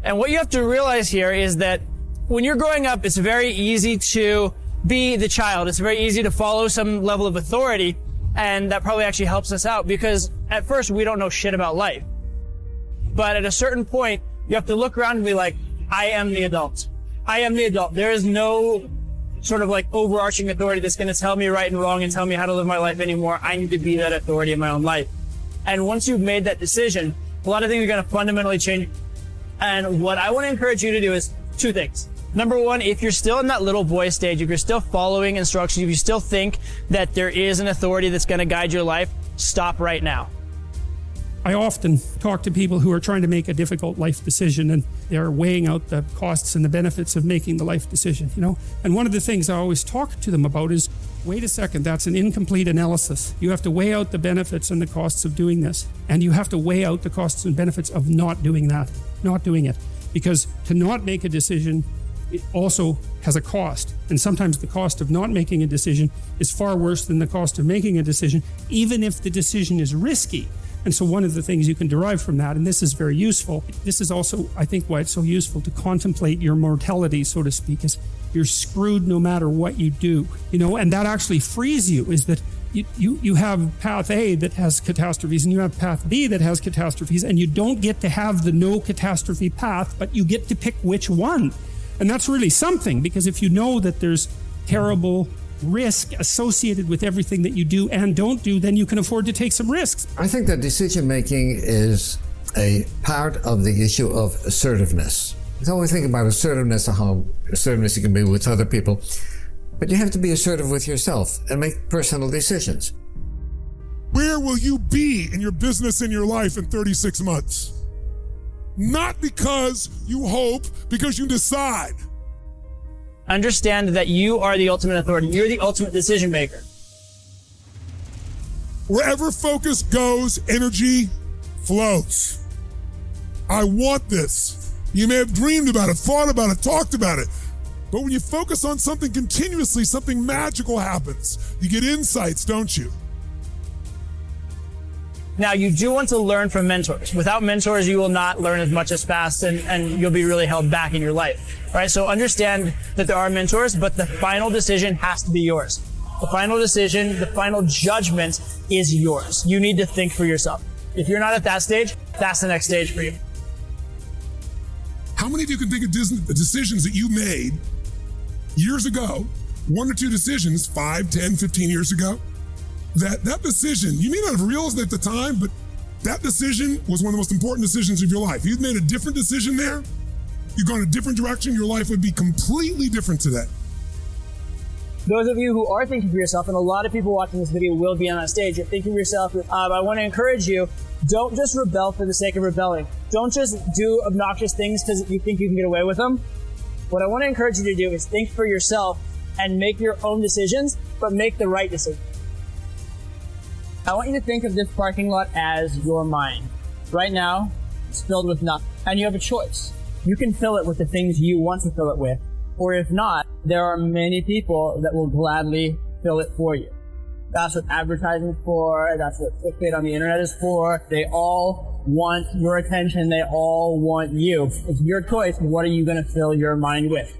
And what you have to realize here is that when you're growing up, it's very easy to be the child. It's very easy to follow some level of authority, and that probably actually helps us out because at first we don't know shit about life. But at a certain point, you have to look around and be like, I am the adult. I am the adult. There is no sort of like overarching authority that's going to tell me right and wrong and tell me how to live my life anymore. I need to be that authority in my own life. And once you've made that decision, a lot of things are going to fundamentally change. And what I want to encourage you to do is two things. Number one, if you're still in that little boy stage, if you're still following instructions, if you still think that there is an authority that's going to guide your life, stop right now. I often talk to people who are trying to make a difficult life decision, and they're weighing out the costs and the benefits of making the life decision, And one of the things I always talk to them about is, wait a second, that's an incomplete analysis. You have to weigh out the benefits and the costs of doing this. And you have to weigh out the costs and benefits of not doing that, not doing it. Because to not make a decision, it also has a cost. And sometimes the cost of not making a decision is far worse than the cost of making a decision, even if the decision is risky. And so one of the things you can derive from that, and this is very useful, this is also, I think, why it's so useful to contemplate your mortality, so to speak, is you're screwed no matter what you do, and that actually frees you, is that you have path A that has catastrophes and you have path B that has catastrophes, and you don't get to have the no catastrophe path, but you get to pick which one. And that's really something, because if you know that there's terrible risk associated with everything that you do and don't do, then you can afford to take some risks. I think that decision making is a part of the issue of assertiveness. It's always thinking about assertiveness and how assertiveness you can be with other people, but you have to be assertive with yourself and make personal decisions. Where will you be in your business and your life in 36 months? Not because you hope, because you decide. Understand that you are the ultimate authority. You're the ultimate decision maker. Wherever focus goes, energy flows. I want this. You may have dreamed about it, thought about it, talked about it. But when you focus on something continuously, something magical happens. You get insights, don't you? Now, you do want to learn from mentors. Without mentors, you will not learn as much as fast, and you'll be really held back in your life. All right, so understand that there are mentors, but the final decision has to be yours. The final decision, the final judgment is yours. You need to think for yourself. If you're not at that stage, that's the next stage for you. How many of you can think of decisions that you made years ago, one or two decisions, 5, 10, 15 years ago? That decision, you may not have realized it at the time, but that decision was one of the most important decisions of your life. If you'd made a different decision there, you've gone a different direction, your life would be completely different today. Those of you who are thinking for yourself, and a lot of people watching this video will be on that stage, you're thinking for yourself, I want to encourage you, don't just rebel for the sake of rebelling. Don't just do obnoxious things because you think you can get away with them. What I want to encourage you to do is think for yourself and make your own decisions, but make the right decision. I want you to think of this parking lot as your mind. Right now, it's filled with nothing, and you have a choice. You can fill it with the things you want to fill it with, or if not, there are many people that will gladly fill it for you. That's what advertising is for, that's what clickbait on the internet is for. They all want your attention, they all want you. It's your choice, what are you going to fill your mind with?